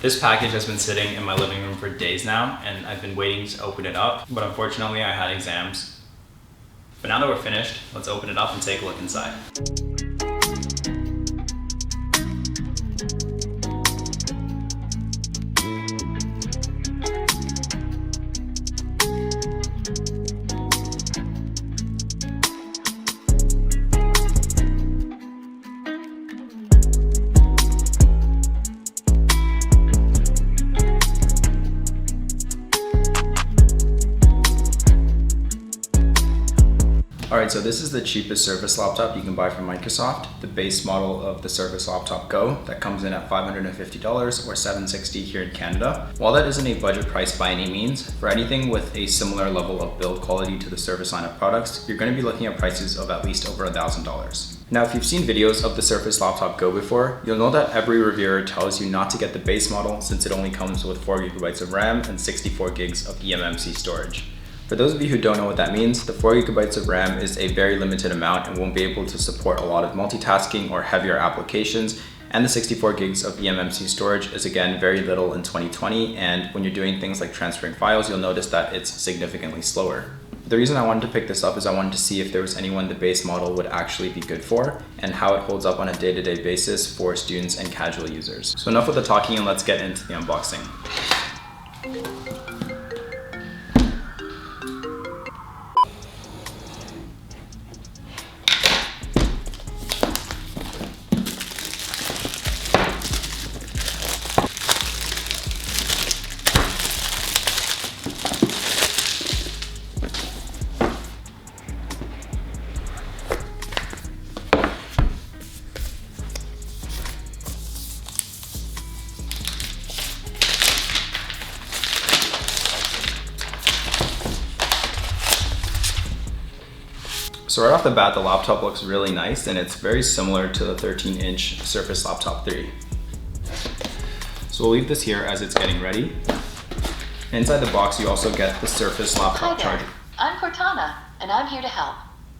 This package has been sitting in my living room for days now, and I've been waiting to open it up, but unfortunately I had exams. But now that we're finished, let's open it up and take a look inside. Alright, so this is the cheapest Surface laptop you can buy from Microsoft, the base model of the Surface Laptop Go that comes in at $550 or $760 here in Canada. While that isn't a budget price by any means, for anything with a similar level of build quality to the Surface line of products, you're going to be looking at prices of at least over $1,000. Now, if you've seen videos of the Surface Laptop Go before, you'll know that every reviewer tells you not to get the base model since it only comes with 4 GB of RAM and 64 gigs of eMMC storage. For those of you who don't know what that means, the 4 GB of RAM is a very limited amount and won't be able to support a lot of multitasking or heavier applications, and the 64 gigs of eMMC storage is again very little in 2020, and when you're doing things like transferring files, you'll notice that it's significantly slower. The reason I wanted to pick this up is I wanted to see if there was anyone the base model would actually be good for and how it holds up on a day-to-day basis for students and casual users. So enough with the talking and let's get into the unboxing. So right off the bat, the laptop looks really nice and it's very similar to the 13-inch Surface Laptop 3. So we'll leave this here as it's getting ready. Inside the box, you also get the Surface Laptop charger. I'm Cortana, and I'm here to help.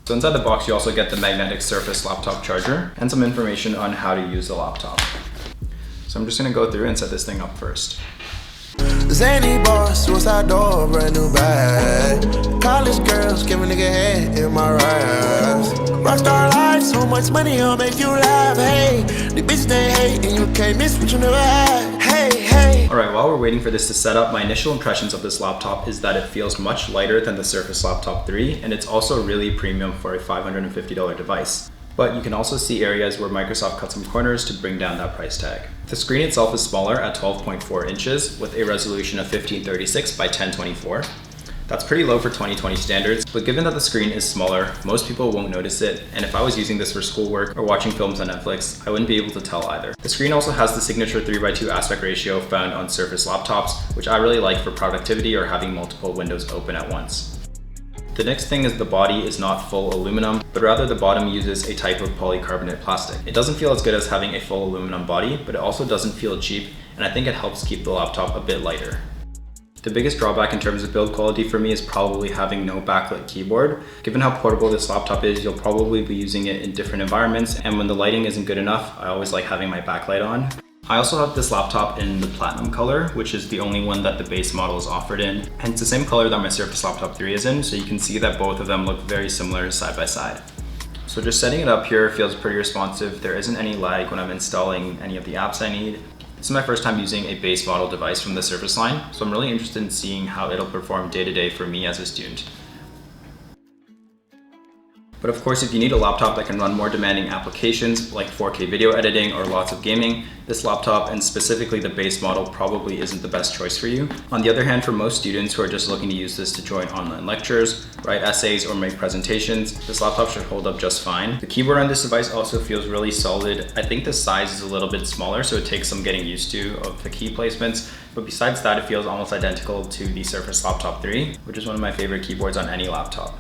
So inside the box, you also get the magnetic Surface Laptop charger and some information on how to use the laptop. So I'm just gonna go through and set this thing up first. Zany boss, suicide door, brand new bag. College girls, give a nigga head in my raps. Rockstar life, so much money, I'll make you laugh. Hey, the bitch they hate, and you can't miss what you never had. Hey, hey. Alright, while we're waiting for this to set up, my initial impressions of this laptop is that it feels much lighter than the Surface Laptop 3, and it's also really premium for a $550 device. But you can also see areas where Microsoft cut some corners to bring down that price tag. The screen itself is smaller at 12.4 inches with a resolution of 1536 by 1024. That's pretty low for 2020 standards, but given that the screen is smaller, most people won't notice it, and if I was using this for schoolwork or watching films on Netflix, I wouldn't be able to tell either. The screen also has the signature 3:2 aspect ratio found on Surface laptops, which I really like for productivity or having multiple windows open at once. The next thing is the body is not full aluminum, but rather the bottom uses a type of polycarbonate plastic. It doesn't feel as good as having a full aluminum body, but it also doesn't feel cheap, and I think it helps keep the laptop a bit lighter. The biggest drawback in terms of build quality for me is probably having no backlit keyboard. Given how portable this laptop is, you'll probably be using it in different environments, and when the lighting isn't good enough, I always like having my backlight on. I also have this laptop in the platinum color, which is the only one that the base model is offered in. And it's the same color that my Surface Laptop 3 is in, so you can see that both of them look very similar side by side. So just setting it up here feels pretty responsive. There isn't any lag when I'm installing any of the apps I need. This is my first time using a base model device from the Surface line, so I'm really interested in seeing how it'll perform day to day for me as a student. But of course, if you need a laptop that can run more demanding applications like 4K video editing or lots of gaming, this laptop, and specifically the base model, probably isn't the best choice for you. On the other hand, for most students who are just looking to use this to join online lectures, write essays, or make presentations, this laptop should hold up just fine. The keyboard on this device also feels really solid. I think the size is a little bit smaller, so it takes some getting used to of the key placements. But besides that, it feels almost identical to the Surface Laptop 3, which is one of my favorite keyboards on any laptop.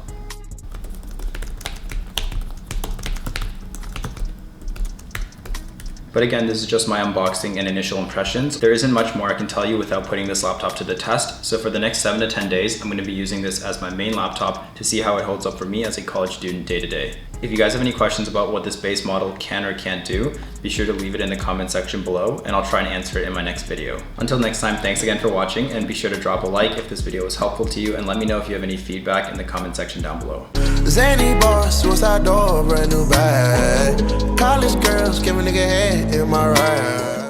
But again, this is just my unboxing and initial impressions. There isn't much more I can tell you without putting this laptop to the test. So for the next 7 to 10 days, I'm going to be using this as my main laptop to see how it holds up for me as a college student day to day. If you guys have any questions about what this base model can or can't do, be sure to leave it in the comment section below and I'll try and answer it in my next video. Until next time, thanks again for watching, and be sure to drop a like if this video was helpful to you, and let me know if you have any feedback in the comment section down below. Zany boss, suicide door, brand new bag. College girls, give a nigga head in my ride.